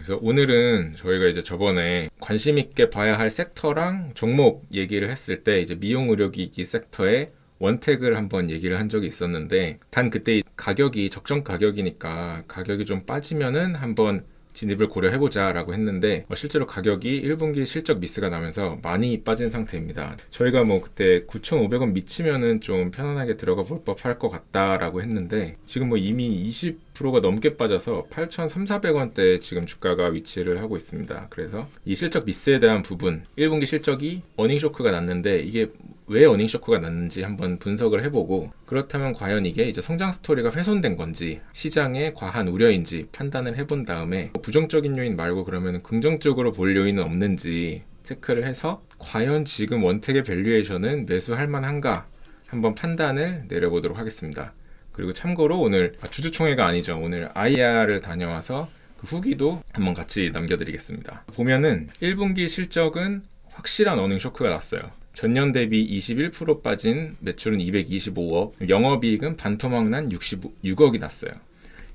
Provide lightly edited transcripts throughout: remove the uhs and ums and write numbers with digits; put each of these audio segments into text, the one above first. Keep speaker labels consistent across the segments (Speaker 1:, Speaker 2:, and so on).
Speaker 1: 그래서 오늘은 저희가 이제 저번에 관심 있게 봐야 할 섹터랑 종목 얘기를 했을 때 이제 미용 의료기기 섹터의 원택을 한번 얘기를 한 적이 있었는데, 단 그때 가격이 적정 가격이니까 가격이 좀 빠지면은 한번 진입을 고려해보자 라고 했는데, 실제로 가격이 1분기 실적 미스가 나면서 많이 빠진 상태입니다. 저희가 뭐 그때 9,500원 미치면은 좀 편안하게 들어가 볼 법할 것 같다 라고 했는데, 지금 뭐 이미 20%가 넘게 빠져서 8,300~400원대 지금 주가가 위치를 하고 있습니다. 그래서 이 실적 미스에 대한 부분, 1분기 실적이 어닝 쇼크가 났는데 이게 왜 어닝 쇼크가 났는지 한번 분석을 해보고, 그렇다면 과연 이게 이제 성장 스토리가 훼손된 건지 시장의 과한 우려인지 판단을 해본 다음에, 부정적인 요인 말고 그러면 긍정적으로 볼 요인은 없는지 체크를 해서 과연 지금 원택의 밸류에이션은 매수할 만한가 한번 판단을 내려보도록 하겠습니다. 그리고 참고로 오늘 주주총회가 아니죠, 오늘 IR을 다녀와서 그 후기도 한번 같이 남겨드리겠습니다. 보면은 1분기 실적은 확실한 어닝 쇼크가 났어요. 전년 대비 21% 빠진 매출은 225억, 영업이익은 반토막 난 66억이 났어요.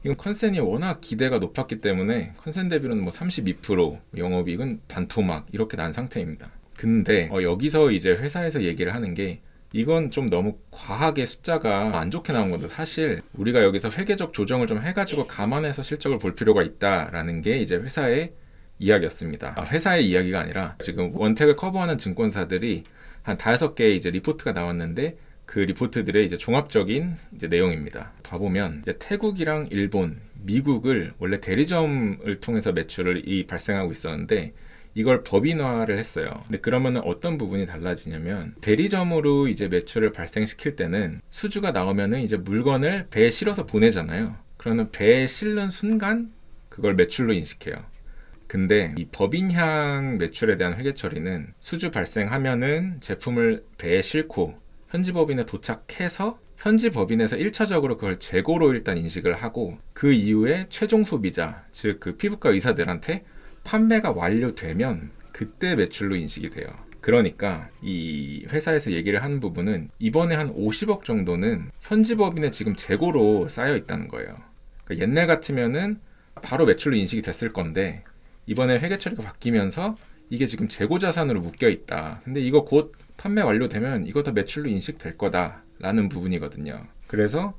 Speaker 1: 이건 컨센이 워낙 기대가 높았기 때문에 컨센 대비로는 뭐 32%, 영업이익은 반토막 이렇게 난 상태입니다. 근데 여기서 이제 회사에서 얘기를 하는 게, 이건 좀 너무 과하게 숫자가 안 좋게 나온 건데, 사실 우리가 여기서 회계적 조정을 좀 해가지고 감안해서 실적을 볼 필요가 있다라는 게 이제 회사의 이야기였습니다. 회사의 이야기가 아니라 지금 원택을 커버하는 증권사들이 한 5개 이제 리포트가 나왔는데, 그 리포트들의 이제 종합적인 이제 내용입니다. 봐보면 이제 태국이랑 일본, 미국을 원래 대리점을 통해서 매출을 발생하고 있었는데 이걸 법인화를 했어요. 근데 그러면 어떤 부분이 달라지냐면, 대리점으로 이제 매출을 발생시킬 때는 수주가 나오면은 이제 물건을 배에 실어서 보내잖아요. 그러면 배에 실는 순간 그걸 매출로 인식해요. 근데 이 법인향 매출에 대한 회계 처리는 수주 발생하면은 제품을 배에 싣고 현지 법인에 도착해서 현지 법인에서 1차적으로 그걸 재고로 일단 인식을 하고, 그 이후에 최종 소비자, 즉 그 피부과 의사들한테 판매가 완료되면 그때 매출로 인식이 돼요. 그러니까 이 회사에서 얘기를 하는 부분은 이번에 한 50억 정도는 현지 법인에 지금 재고로 쌓여 있다는 거예요. 그러니까 옛날 같으면은 바로 매출로 인식이 됐을 건데, 이번에 회계 처리가 바뀌면서 이게 지금 재고 자산으로 묶여 있다. 근데 이거 곧 판매 완료되면 이거 다 매출로 인식될 거다 라는 부분이거든요. 그래서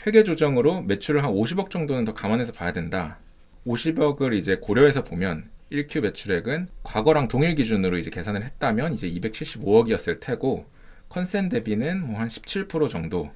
Speaker 1: 회계 조정으로 매출을 한 50억 정도는 더 감안해서 봐야 된다. 50억을 이제 고려해서 보면 1Q 매출액은 과거랑 동일 기준으로 이제 계산을 했다면 이제 275억이었을 테고, 컨센 대비는 뭐 한 17% 정도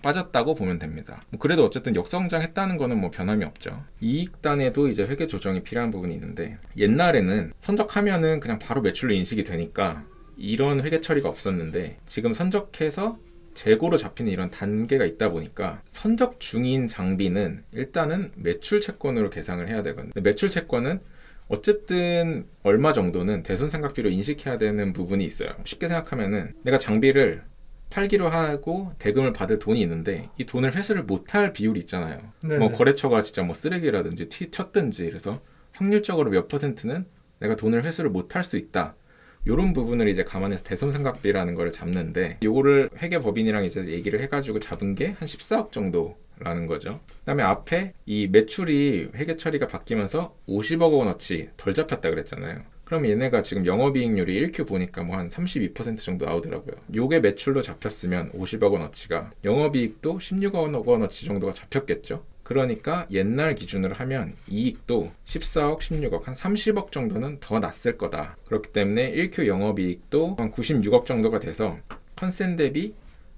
Speaker 1: 빠졌다고 보면 됩니다. 그래도 어쨌든 역성장했다는 거는 뭐 변함이 없죠. 이익단에도 이제 회계 조정이 필요한 부분이 있는데, 옛날에는 선적하면은 그냥 바로 매출로 인식이 되니까 이런 회계 처리가 없었는데, 지금 선적해서 재고로 잡히는 이런 단계가 있다 보니까 선적 중인 장비는 일단은 매출 채권으로 계상을 해야 되거든요. 매출 채권은 어쨌든 얼마 정도는 대손상각비로 인식해야 되는 부분이 있어요. 쉽게 생각하면은 내가 장비를 팔기로 하고 대금을 받을 돈이 있는데 이 돈을 회수를 못할 비율이 있잖아요. 네네. 뭐 거래처가 진짜 뭐 쓰레기라든지 튀었든지, 그래서 확률적으로 몇 %는 내가 돈을 회수를 못할 수 있다. 이런 부분을 이제 감안해서 대손상각비라는 걸 잡는데, 요거를 회계법인이랑 이제 얘기를 해가지고 잡은 게 한 14억 정도라는 거죠. 그 다음에 앞에 이 매출이 회계 처리가 바뀌면서 50억 원어치 덜 잡혔다 그랬잖아요. 그럼 얘네가 지금 영업이익률이 1Q 보니까 뭐 한 32% 정도 나오더라고요. 요게 매출로 잡혔으면 50억 원어치가, 영업이익도 16억 원어치 정도가 잡혔겠죠. 그러니까 옛날 기준으로 하면 이익도 14억, 16억, 한 30억 정도는 더 났을 거다. 그렇기 때문에 1Q 영업이익도 한 96억 정도가 돼서 컨센 대비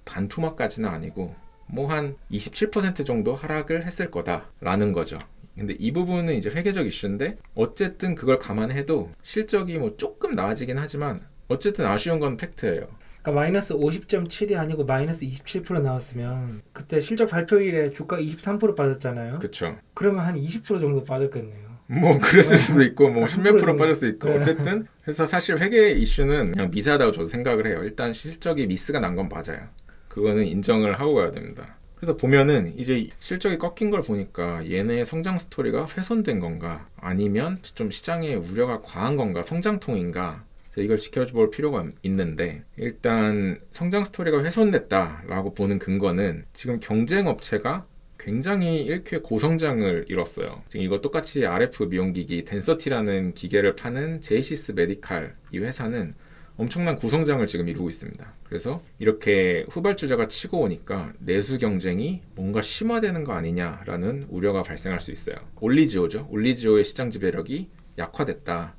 Speaker 1: 반토막까지는 아니고 뭐 한 27% 정도 하락을 했을 거다라는 거죠. 근데 이 부분은 이제 회계적 이슈인데, 어쨌든 그걸 감안해도 실적이 뭐 조금 나아지긴 하지만 어쨌든 아쉬운 건 팩트예요.
Speaker 2: 그러니까 마이너스 50.7이 아니고 마이너스 27% 나왔으면 그때 실적 발표일에 주가 23% 빠졌잖아요.
Speaker 1: 그쵸.
Speaker 2: 그러면 한 20% 정도 빠졌겠네요.
Speaker 1: 뭐 그랬을 수도 있고 뭐 10몇 프로 빠질 수도 있고,
Speaker 2: 네.
Speaker 1: 어쨌든 그래서 사실 회계 이슈는 그냥 미세하다고 저도 생각을 해요. 일단 실적이 미스가 난 건 맞아요. 그거는 인정을 하고 가야 됩니다. 그래서 보면은 이제 실적이 꺾인 걸 보니까 얘네의 성장 스토리가 훼손된 건가, 아니면 좀 시장의 우려가 과한 건가, 성장통인가, 이걸 지켜볼 필요가 있는데, 일단 성장 스토리가 훼손됐다라고 보는 근거는 지금 경쟁 업체가 굉장히 1Q의 고성장을 이뤘어요. 지금 이거 똑같이 RF 미용기기 덴서티라는 기계를 파는 제이시스 메디칼 이 회사는 엄청난 고성장을 지금 이루고 있습니다. 그래서 이렇게 후발주자가 치고 오니까 내수 경쟁이 뭔가 심화되는 거 아니냐라는 우려가 발생할 수 있어요. 올리지오죠. 올리지오의 시장 지배력이 약화됐다.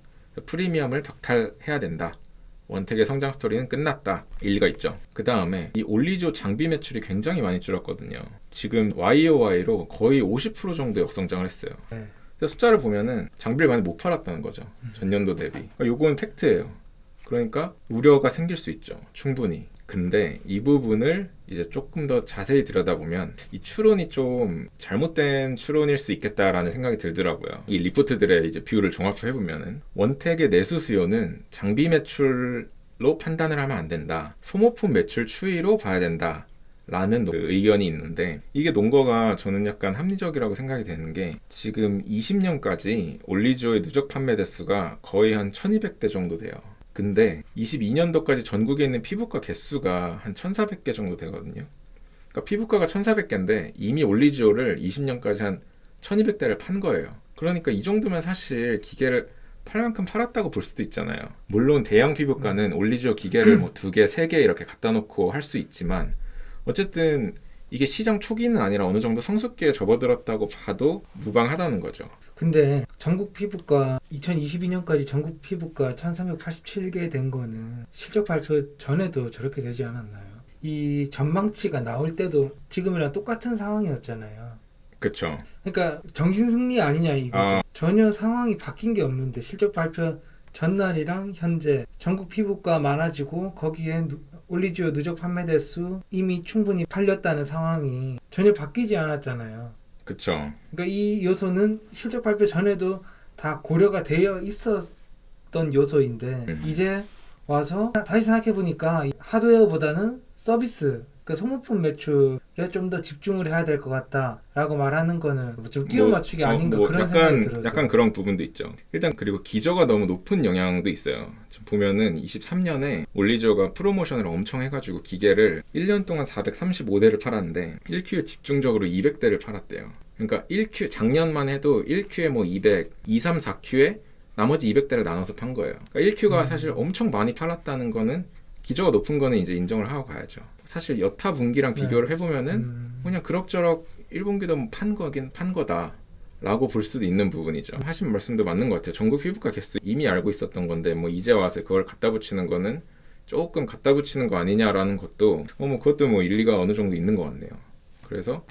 Speaker 1: 프리미엄을 박탈해야 된다. 원택의 성장 스토리는 끝났다. 일리가 있죠. 그 다음에 이 올리지오 장비 매출이 굉장히 많이 줄었거든요. 지금 YOY로 거의 50% 정도 역성장을 했어요. 그래서 숫자를 보면은 장비를 많이 못 팔았다는 거죠. 전년도 대비. 요건 팩트예요. 그러니까 우려가 생길 수 있죠. 충분히. 근데 이 부분을 이제 조금 더 자세히 들여다보면 이 추론이 좀 잘못된 추론일 수 있겠다라는 생각이 들더라고요. 이 리포트들의 이제 뷰를 종합해 보면은 원택의 내수 수요는 장비 매출로 판단을 하면 안 된다. 소모품 매출 추이로 봐야 된다. 라는 의견이 있는데 이게 논거가 저는 약간 합리적이라고 생각이 되는 게 지금 20년까지 올리지오의 누적 판매 대수가 거의 한 1200대 정도 돼요. 근데 22년도까지 전국에 있는 피부과 개수가 한 1400개 정도 되거든요. 그러니까 피부과가 1400개인데 이미 올리지오를 20년까지 한 1200대를 판 거예요. 그러니까 이 정도면 사실 기계를 팔 만큼 팔았다고 볼 수도 있잖아요. 물론 대형 피부과는 올리지오 기계를 뭐 2개, 3개 이렇게 갖다 놓고 할 수 있지만 어쨌든 이게 시장 초기는 아니라 어느 정도 성숙기에 접어들었다고 봐도 무방하다는 거죠.
Speaker 2: 근데 전국 피부과 2022년까지 전국 피부과 1387개 된 거는 실적 발표 전에도 저렇게 되지 않았나요? 이 전망치가 나올 때도 지금이랑 똑같은 상황이었잖아요.
Speaker 1: 그쵸.
Speaker 2: 그러니까 정신승리 아니냐 이거죠. 전혀 상황이 바뀐 게 없는데 실적 발표 전날이랑 현재 전국 피부과 많아지고 거기에 올리지오 누적 판매 대수 이미 충분히 팔렸다는 상황이 전혀 바뀌지 않았잖아요.
Speaker 1: 그쵸.
Speaker 2: 그러니까 이 요소는 실적 발표 전에도 다 고려가 되어 있었던 요소인데 이제 와서 다시 생각해 보니까 하드웨어보다는 서비스, 그 소모품 매출에 좀 더 집중을 해야 될 것 같다라고 말하는 거는 좀 끼워 맞추기 아닌가 그런 생각이 들었어요.
Speaker 1: 약간 그런 부분도 있죠. 일단 그리고 기저가 너무 높은 영향도 있어요. 지금 보면은 23년에 올리지오가 프로모션을 엄청 해가지고 기계를 1년 동안 435대를 팔았는데 1Q에 집중적으로 200대를 팔았대요. 그러니까 1Q 작년만 해도 1Q에 뭐 200, 2, 3, 4Q에 나머지 200대를 나눠서 판 거예요. 그러니까 1Q가 사실 엄청 많이 팔았다는 거는 기저가 높은 거는 이제 인정을 하고 가야죠. 사실 여타 분기랑 비교를 해보면은 그냥 그럭저럭 1분기도 판 거긴 판 거다 라고 볼 수도 있는 부분이죠. 하신 말씀도 맞는 것 같아요. 전국 피부과 개수 이미 알고 있었던 건데 뭐 이제 와서 그걸 갖다 붙이는 거는 조금 갖다 붙이는 거 아니냐라는 것도 뭐 그것도 뭐 일리가 어느 정도 있는 것 같네요. 그래서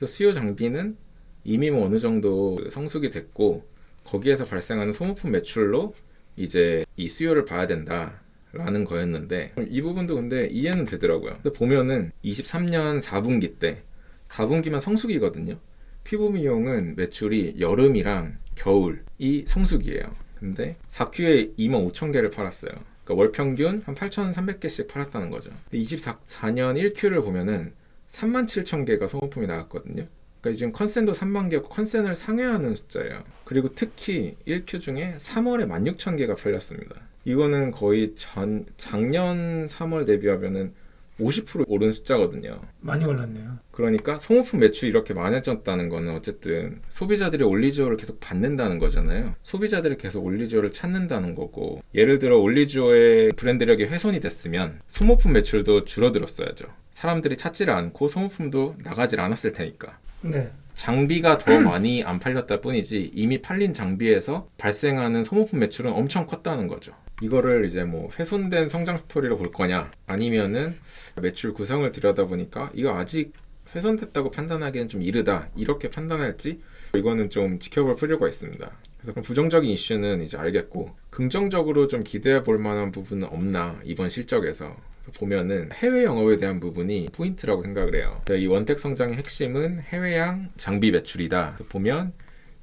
Speaker 1: 수요 장비는 이미 뭐 어느 정도 성숙이 됐고 거기에서 발생하는 소모품 매출로 이제 이 수요를 봐야 된다 라는 거였는데 이 부분도 근데 이해는 되더라고요. 근데 보면은 23년 4분기 때 4분기만 성수기거든요. 피부 미용은 매출이 여름이랑 겨울이 성수기예요. 근데 4Q에 25,000개를 팔았어요. 그러니까 월 평균 한 8,300개씩 팔았다는 거죠. 24년 1Q를 보면은 37,000개가 소모품이 나왔거든요. 그러니까 지금 컨센도 3만 개고 컨센을 상회하는 숫자예요. 그리고 특히 1Q 중에 3월에 16,000개가 팔렸습니다. 이거는 거의 작년 3월 대비하면은 50% 오른 숫자거든요.
Speaker 2: 많이 올랐네요.
Speaker 1: 그러니까 소모품 매출이 이렇게 많아졌다는 거는 어쨌든 소비자들이 올리지오를 계속 받는다는 거잖아요. 소비자들이 계속 올리지오를 찾는다는 거고, 예를 들어 올리지오의 브랜드력이 훼손이 됐으면 소모품 매출도 줄어들었어야죠. 사람들이 찾지를 않고 소모품도 나가질 않았을 테니까.
Speaker 2: 네.
Speaker 1: 장비가 더 많이 안 팔렸다 뿐이지 이미 팔린 장비에서 발생하는 소모품 매출은 엄청 컸다는 거죠. 이거를 이제 뭐 훼손된 성장 스토리로 볼 거냐, 아니면은 매출 구성을 들여다보니까 이거 아직 훼손됐다고 판단하기엔 좀 이르다, 이렇게 판단할지 이거는 좀 지켜볼 필요가 있습니다. 그래서 부정적인 이슈는 이제 알겠고, 긍정적으로 좀 기대해 볼 만한 부분은 없나 이번 실적에서 보면은 해외 영업에 대한 부분이 포인트라고 생각을 해요. 이 원택 성장의 핵심은 해외양 장비 매출이다. 보면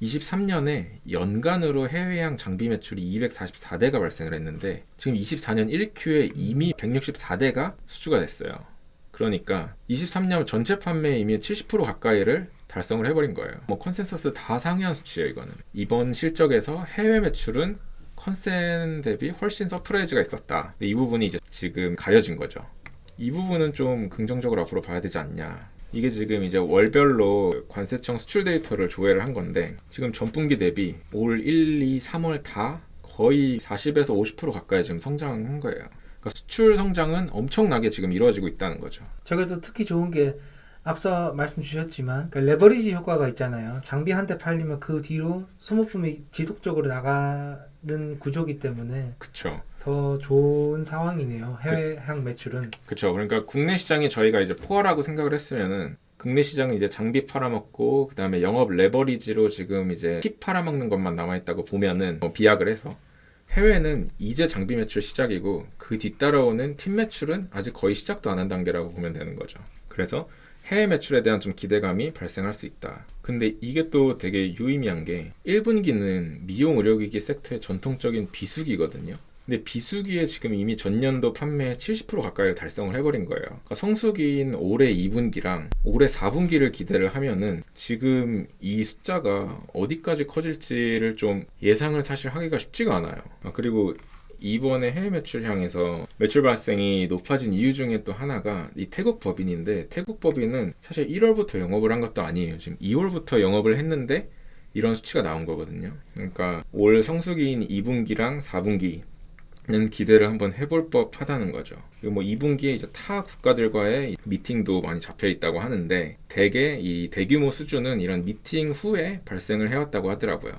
Speaker 1: 23년에 연간으로 해외양 장비 매출이 244대가 발생을 했는데 지금 24년 1Q에 이미 164대가 수주가 됐어요. 그러니까 23년 전체 판매의 이미 70% 가까이를 달성을 해버린 거예요. 뭐 컨센서스 다 상회한 수치예요. 이거는 이번 실적에서 해외 매출은 컨센 대비 훨씬 서프라이즈가 있었다. 근데 이 부분이 이제 지금 가려진 거죠. 이 부분은 좀 긍정적으로 앞으로 봐야 되지 않냐. 이게 지금 이제 월별로 관세청 수출 데이터를 조회를 한 건데 지금 전분기 대비 올 1, 2, 3월 다 거의 40에서 50% 가까이 지금 성장한 거예요. 그러니까 수출 성장은 엄청나게 지금 이루어지고 있다는 거죠.
Speaker 2: 저게도 특히 좋은 게 앞서 말씀 주셨지만 그 레버리지 효과가 있잖아요. 장비 한 대 팔리면 그 뒤로 소모품이 지속적으로 나가는 구조기 때문에
Speaker 1: 그쵸.
Speaker 2: 더 좋은 상황이네요. 해외향 매출은.
Speaker 1: 그쵸. 그러니까 국내 시장이 저희가 이제 포화라고 생각을 했으면은 국내 시장은 이제 장비 팔아먹고 그다음에 영업 레버리지로 지금 이제 팁 팔아먹는 것만 남아있다고 보면은 비약을 해서 해외는 이제 장비 매출 시작이고 그 뒤따라오는 팀 매출은 아직 거의 시작도 안 한 단계라고 보면 되는 거죠. 그래서 해외 매출에 대한 좀 기대감이 발생할 수 있다. 근데 이게 또 되게 유의미한 게 1분기는 미용 의료기기 섹터의 전통적인 비수기거든요. 근데 비수기에 지금 이미 전년도 판매 70% 가까이를 달성을 해버린 거예요. 그러니까 성수기인 올해 2분기랑 올해 4분기를 기대를 하면은 지금 이 숫자가 어디까지 커질지를 좀 예상을 사실 하기가 쉽지가 않아요. 그리고 이번에 해외 매출 향해서 매출 발생이 높아진 이유 중에 또 하나가 이 태국 법인인데 태국 법인은 사실 1월부터 영업을 한 것도 아니에요. 지금 2월부터 영업을 했는데 이런 수치가 나온 거거든요. 그러니까 올 성수기인 2분기랑 4분기 는 기대를 한번 해볼 법하다는 거죠. 그리고 뭐 2분기에 이제 타 국가들과의 미팅도 많이 잡혀 있다고 하는데 대개 이 대규모 수주는 이런 미팅 후에 발생을 해왔다고 하더라고요.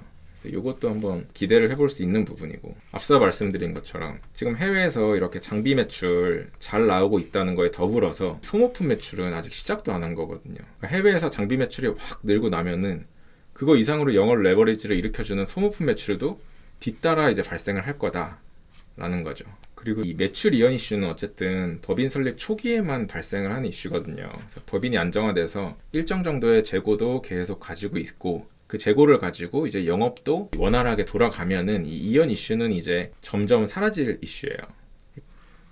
Speaker 1: 이것도 한번 기대를 해볼 수 있는 부분이고 앞서 말씀드린 것처럼 지금 해외에서 이렇게 장비 매출 잘 나오고 있다는 거에 더불어서 소모품 매출은 아직 시작도 안 한 거거든요. 그러니까 해외에서 장비 매출이 확 늘고 나면은 그거 이상으로 영업 레버리지를 일으켜주는 소모품 매출도 뒤따라 이제 발생을 할 거다 라는 거죠. 그리고 이 매출 이연 이슈는 어쨌든 법인 설립 초기에만 발생을 하는 이슈거든요. 그래서 법인이 안정화돼서 일정 정도의 재고도 계속 가지고 있고 그 재고를 가지고 이제 영업도 원활하게 돌아가면은 이 이연 이슈는 이제 점점 사라질 이슈예요.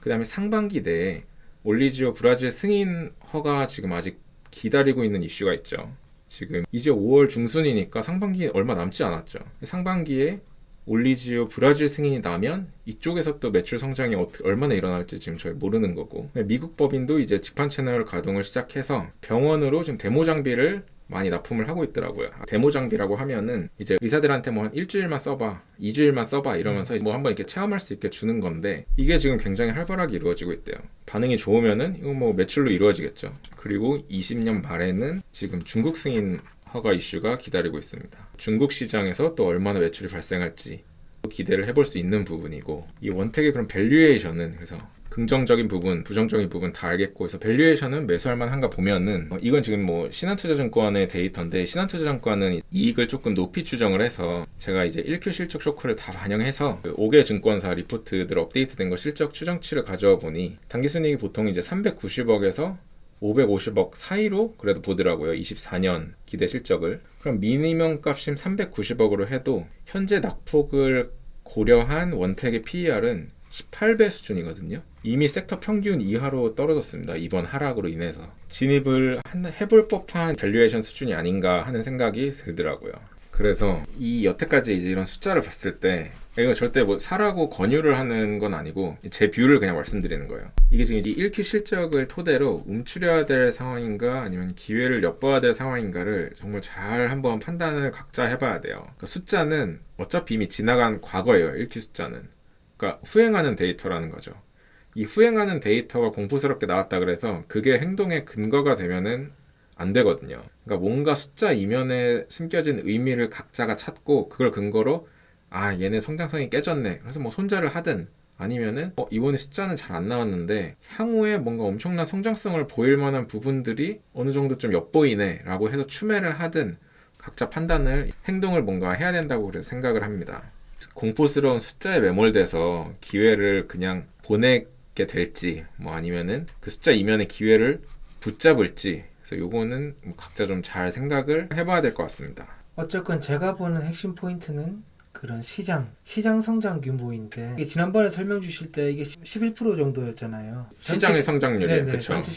Speaker 1: 그 다음에 상반기 내에 올리지오 브라질 승인 허가 지금 아직 기다리고 있는 이슈가 있죠. 지금 이제 5월 중순이니까 상반기 얼마 남지 않았죠. 상반기에 올리지오 브라질 승인이 나면 이쪽에서 또 매출 성장이 얼마나 일어날지 지금 저희 모르는 거고 미국 법인도 이제 직판 채널 가동을 시작해서 병원으로 지금 데모 장비를 많이 납품을 하고 있더라고요. 데모 장비라고 하면은 이제 의사들한테 뭐 한 일주일만 써봐, 2주일만 써봐 이러면서 뭐 한번 이렇게 체험할 수 있게 주는 건데 이게 지금 굉장히 활발하게 이루어지고 있대요. 반응이 좋으면은 이거 뭐 매출로 이루어지겠죠. 그리고 20년 말에는 지금 중국 승인 허가 이슈가 기다리고 있습니다. 중국 시장에서 또 얼마나 매출이 발생할지 기대를 해볼 수 있는 부분이고 이 원택의 그런 밸류에이션은 그래서 긍정적인 부분, 부정적인 부분 다 알겠고 그래서 밸류에이션은 매수할 만한가 보면은 이건 지금 뭐 신한투자증권의 데이터인데 신한투자증권은 이익을 조금 높이 추정을 해서 제가 이제 1Q 실적 쇼크를 다 반영해서 그 5개 증권사 리포트들 업데이트된 거 실적 추정치를 가져와 보니 당기순이익이 보통 이제 390억에서 550억 사이로 그래도 보더라고요. 24년 기대 실적을. 그럼 미니멈 값인 390억으로 해도 현재 낙폭을 고려한 원택의 PER은 18배 수준이거든요. 이미 섹터 평균 이하로 떨어졌습니다. 이번 하락으로 인해서. 진입을 해볼 법한 밸류에이션 수준이 아닌가 하는 생각이 들더라고요. 그래서 이 여태까지 이제 이런 숫자를 봤을 때 이거 절대 뭐 사라고 권유를 하는 건 아니고 제 뷰를 그냥 말씀드리는 거예요. 이게 지금 이 1Q 실적을 토대로 움츠려야 될 상황인가 아니면 기회를 엿봐야 될 상황인가를 정말 잘 한번 판단을 각자 해봐야 돼요. 그러니까 숫자는 어차피 이미 지나간 과거예요. 1Q 숫자는. 그러니까 후행하는 데이터라는 거죠. 이 후행하는 데이터가 공포스럽게 나왔다 그래서 그게 행동의 근거가 되면은 안 되거든요. 그러니까 뭔가 숫자 이면에 숨겨진 의미를 각자가 찾고 그걸 근거로 아 얘네 성장성이 깨졌네. 그래서 뭐 손절을 하든 아니면은 이번에 숫자는 잘 안 나왔는데 향후에 뭔가 엄청난 성장성을 보일 만한 부분들이 어느 정도 좀 엿보이네 라고 해서 추매를 하든 각자 판단을 행동을 뭔가 해야 된다고 그래서 생각을 합니다. 공포스러운 숫자에 매몰돼서 기회를 그냥 보내게 될지 뭐 아니면은 그 숫자 이면의 기회를 붙잡을지 그래서 요거는 각자 좀 잘 생각을 해봐야 될 것 같습니다.
Speaker 2: 어쨌건 제가 보는 핵심 포인트는 그런 시장 성장 규모인데 이게 지난번에 설명 주실 때 이게 11% 정도였잖아요.
Speaker 1: 시장의 성장률이 그렇죠.
Speaker 2: 전체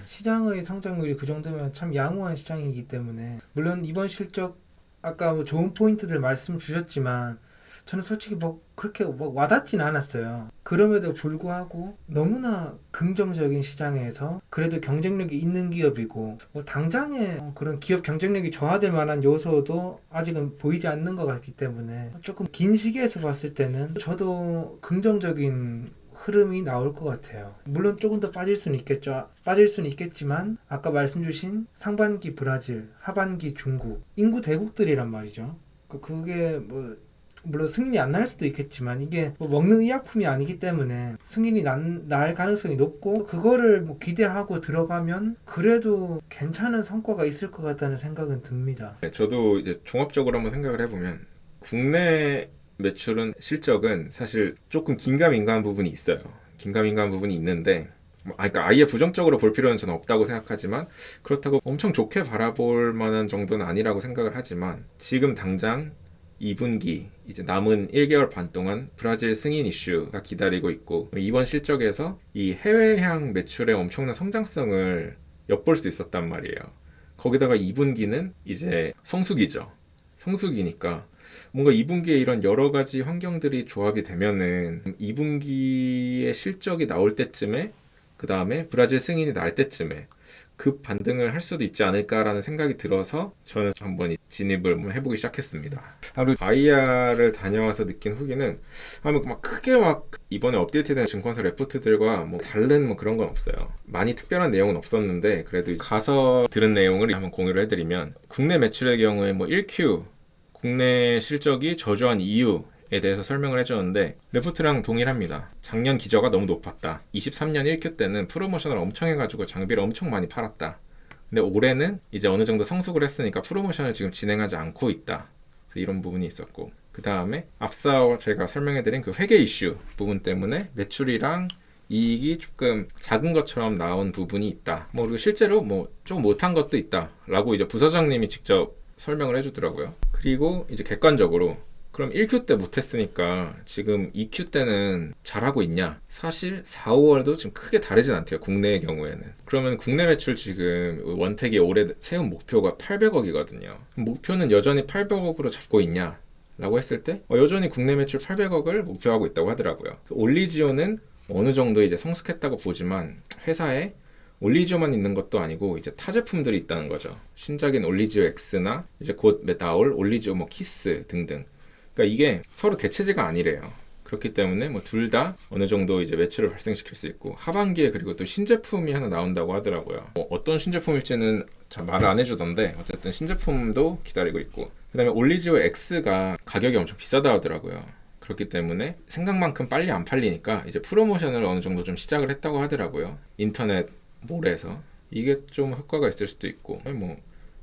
Speaker 2: 시장의 성장률이 그 정도면 참 양호한 시장이기 때문에 물론 이번 실적 아까 뭐 좋은 포인트들 말씀 주셨지만 저는 솔직히 뭐 그렇게 뭐 와닿진 않았어요. 그럼에도 불구하고 너무나 긍정적인 시장에서 그래도 경쟁력이 있는 기업이고 뭐 당장에 그런 기업 경쟁력이 저하될 만한 요소도 아직은 보이지 않는 것 같기 때문에 조금 긴 시기에서 봤을 때는 저도 긍정적인 흐름이 나올 것 같아요. 물론 조금 더 빠질 수는 있겠죠. 빠질 수는 있겠지만 아까 말씀 주신 상반기 브라질, 하반기 중국, 인구 대국들이란 말이죠. 그게 뭐 물론 승인이 안 날 수도 있겠지만 이게 뭐 먹는 의약품이 아니기 때문에 승인이 날 가능성이 높고 그거를 뭐 기대하고 들어가면 그래도 괜찮은 성과가 있을 것 같다는 생각은 듭니다.
Speaker 1: 네, 저도 이제 종합적으로 한번 생각을 해보면 국내 매출은 실적은 사실 조금 긴가민가한 부분이 있어요. 긴가민가한 부분이 있는데 그러니까 아예 부정적으로 볼 필요는 저는 없다고 생각하지만 그렇다고 엄청 좋게 바라볼 만한 정도는 아니라고 생각을 하지만 지금 당장 2분기 이제 남은 1개월 반 동안 브라질 승인 이슈가 기다리고 있고 이번 실적에서 이 해외향 매출의 엄청난 성장성을 엿볼 수 있었단 말이에요. 거기다가 2분기는 이제 성수기죠. 성수기니까 뭔가 2분기에 이런 여러 가지 환경들이 조합이 되면은 2분기의 실적이 나올 때쯤에 그 다음에 브라질 승인이 날 때쯤에 급 반등을 할 수도 있지 않을까라는 생각이 들어서 저는 한번 진입을 해보기 시작했습니다. 하루 IR을 다녀와서 느낀 후기는 막 크게 막 이번에 업데이트된 증권사 레포트들과 뭐 다른 뭐 그런 건 없어요. 많이 특별한 내용은 없었는데 그래도 가서 들은 내용을 한번 공유를 해드리면 국내 매출의 경우에 뭐 1Q 국내 실적이 저조한 이유에 대해서 설명을 해주는데 레포트랑 동일합니다. 작년 기저가 너무 높았다. 23년 1Q 때는 프로모션을 엄청 해가지고 장비를 엄청 많이 팔았다. 근데 올해는 이제 어느 정도 성숙을 했으니까 프로모션을 지금 진행하지 않고 있다. 그래서 이런 부분이 있었고 그 다음에 앞서 제가 설명해드린 그 회계 이슈 부분 때문에 매출이랑 이익이 조금 작은 것처럼 나온 부분이 있다. 뭐 그리고 실제로 뭐 좀 못한 것도 있다. 라고 이제 부서장님이 직접 설명을 해주더라고요. 그리고 이제 객관적으로 그럼 1Q 때 못했으니까 지금 2Q 때는 잘하고 있냐? 사실 4, 5월도 지금 크게 다르진 않대요. 국내의 경우에는. 그러면 국내 매출 지금 원택이 올해 세운 목표가 800억이거든요. 목표는 여전히 800억으로 잡고 있냐? 라고 했을 때 여전히 국내 매출 800억을 목표하고 있다고 하더라고요. 올리지오는 어느 정도 이제 성숙했다고 보지만 회사에 올리지오만 있는 것도 아니고 이제 타 제품들이 있다는 거죠. 신작인 올리지오 X나 이제 곧 나올 올리지오 뭐 키스 등등. 그러니까 이게 서로 대체제가 아니래요. 그렇기 때문에 뭐 둘 다 어느 정도 이제 매출을 발생시킬 수 있고 하반기에 그리고 또 신제품이 하나 나온다고 하더라고요. 뭐 어떤 신제품일지는 잘 말을 안 해주던데 어쨌든 신제품도 기다리고 있고 그 다음에 올리지오 X가 가격이 엄청 비싸다 하더라고요. 그렇기 때문에 생각만큼 빨리 안 팔리니까 이제 프로모션을 어느 정도 좀 시작을 했다고 하더라고요. 인터넷 몰에서 이게 좀 효과가 있을 수도 있고 뭐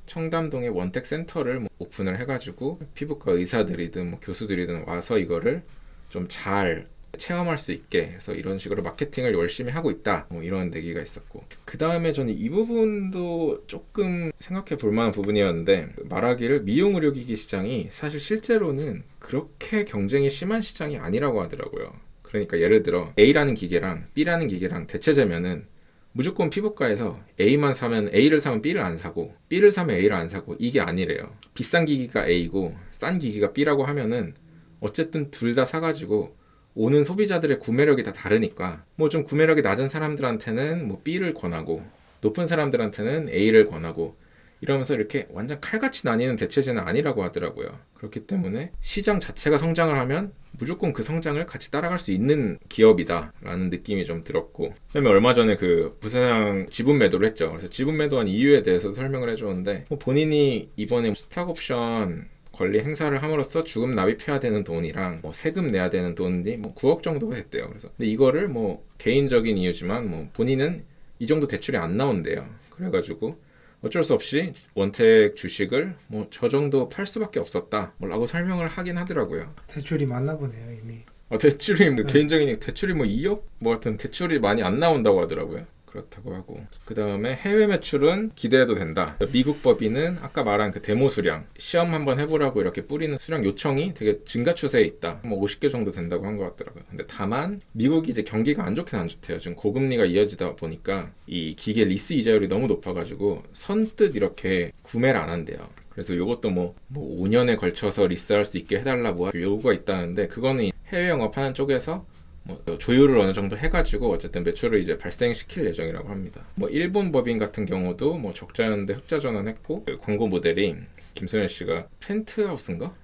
Speaker 1: 청담동에 원택 센터를 뭐 오픈을 해가지고 피부과 의사들이든 뭐 교수들이든 와서 이거를 좀 잘 체험할 수 있게 해서 이런 식으로 마케팅을 열심히 하고 있다 뭐 이런 얘기가 있었고 그 다음에 저는 이 부분도 조금 생각해 볼 만한 부분이었는데 말하기를 미용 의료기기 시장이 사실 실제로는 그렇게 경쟁이 심한 시장이 아니라고 하더라고요. 그러니까 예를 들어 A라는 기계랑 B라는 기계랑 대체제면은 무조건 피부과에서 A만 사면 A를 사면 B를 안 사고 B를 사면 A를 안 사고 이게 아니래요. 비싼 기기가 A고 싼 기기가 B라고 하면은 어쨌든 둘 다 사가지고 오는 소비자들의 구매력이 다 다르니까 뭐 좀 구매력이 낮은 사람들한테는 뭐 B를 권하고 높은 사람들한테는 A를 권하고 이러면서 이렇게 완전 칼같이 나뉘는 대체제는 아니라고 하더라고요. 그렇기 때문에 시장 자체가 성장을 하면 무조건 그 성장을 같이 따라갈 수 있는 기업이다 라는 느낌이 좀 들었고 그다음에 얼마 전에 그 부사장 지분 매도를 했죠. 그래서 지분 매도한 이유에 대해서 설명을 해줬는데 뭐 본인이 이번에 스탁옵션 권리 행사를 함으로써 주금 납입해야 되는 돈이랑 뭐 세금 내야 되는 돈이 뭐 9억 정도가 됐대요. 그래서 근데 이거를 뭐 개인적인 이유지만 뭐 본인은 이 정도 대출이 안 나온대요. 그래가지고 어쩔 수 없이 원택 주식을 뭐 저 정도 팔 수밖에 없었다 라고 설명을 하긴 하더라고요.
Speaker 2: 대출이 많나 보네요 이미.
Speaker 1: 대출이 뭐 개인적인 대출이 뭐 2억 뭐 같은 대출이 많이 안 나온다고 하더라고요. 그렇다고 하고 그 다음에 해외 매출은 기대해도 된다. 미국 법인은 아까 말한 그 데모 수량 시험 한번 해보라고 이렇게 뿌리는 수량 요청이 되게 증가 추세에 있다. 뭐 50개 정도 된다고 한 것 같더라고요. 근데 다만 미국이 이제 경기가 안 좋긴 안 좋대요. 지금 고금리가 이어지다 보니까 이 기계 리스 이자율이 너무 높아가지고 선뜻 이렇게 구매를 안 한대요. 그래서 이것도 뭐 5년에 걸쳐서 리스할 수 있게 해달라 뭐 요구가 있다는데 그거는 해외 영업하는 쪽에서 뭐 조율을 어느 정도 해가지고 어쨌든 매출을 이제 발생시킬 예정이라고 합니다. 뭐 일본 법인 같은 경우도 뭐 적자였는데 흑자 전환했고 그 광고 모델이 김소연 씨가 펜트하우스인가?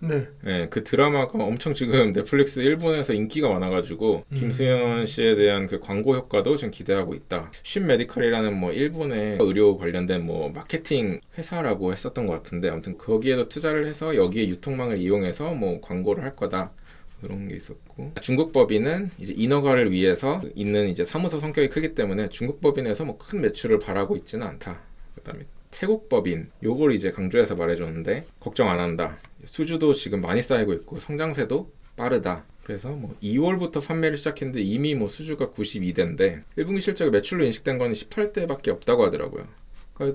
Speaker 2: 네.
Speaker 1: 네, 그 드라마가 엄청 지금 넷플릭스 일본에서 인기가 많아가지고 김수현 씨에 대한 그 광고 효과도 지금 기대하고 있다. 슌 메디컬이라는 뭐 일본의 의료 관련된 뭐 마케팅 회사라고 했었던 것 같은데 아무튼 거기에도 투자를 해서 여기에 유통망을 이용해서 뭐 광고를 할 거다. 그런 게 있었고 중국 법인은 이제 인허가를 위해서 있는 이제 사무소 성격이 크기 때문에 중국 법인에서 뭐 큰 매출을 바라고 있지는 않다. 그다음에 태국 법인 요걸 이제 강조해서 말해줬는데 걱정 안 한다. 수주도 지금 많이 쌓이고 있고 성장세도 빠르다. 그래서 뭐 2월부터 판매를 시작했는데 이미 뭐 수주가 92대인데 1분기 실적이 매출로 인식된 거는 18대밖에 없다고 하더라고요.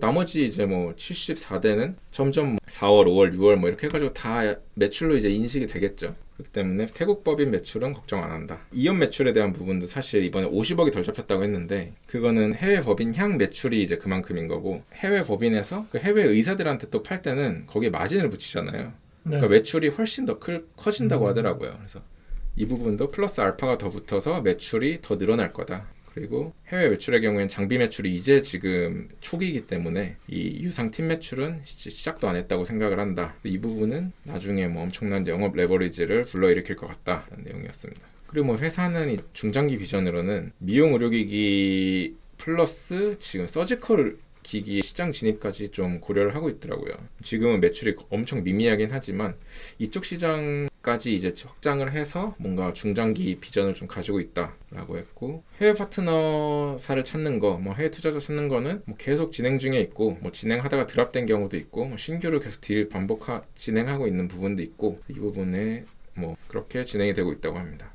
Speaker 1: 나머지 이제 뭐 74대는 점점 4월, 5월, 6월 뭐 이렇게 해가지고 다 매출로 이제 인식이 되겠죠. 그렇기 때문에 태국 법인 매출은 걱정 안 한다. 이연 매출에 대한 부분도 사실 이번에 50억이 덜 잡혔다고 했는데 그거는 해외 법인 향 매출이 이제 그만큼인 거고 해외 법인에서 그 해외 의사들한테 또 팔 때는 거기에 마진을 붙이잖아요.
Speaker 2: 네.
Speaker 1: 그러니까 매출이 훨씬 더 커진다고 하더라고요. 그래서 이 부분도 플러스 알파가 더 붙어서 매출이 더 늘어날 거다. 그리고 해외 매출의 경우에는 장비 매출이 이제 지금 초기이기 때문에 이 유상 팀 매출은 시작도 안 했다고 생각을 한다. 이 부분은 나중에 뭐 엄청난 영업 레버리지를 불러일으킬 것 같다는 내용이었습니다. 그리고 뭐 회사는 이 중장기 비전으로는 미용 의료기기 플러스 지금 서지컬 기기 시장 진입까지 좀 고려를 하고 있더라고요. 지금은 매출이 엄청 미미하긴 하지만 이쪽 시장까지 이제 확장을 해서 뭔가 중장기 비전을 좀 가지고 있다라고 했고 해외 파트너사를 찾는 거, 뭐 해외 투자자 찾는 거는 뭐 계속 진행 중에 있고 뭐 진행하다가 드랍된 경우도 있고 뭐 신규를 계속 딜 진행하고 있는 부분도 있고 이 부분에 뭐 그렇게 진행이 되고 있다고 합니다.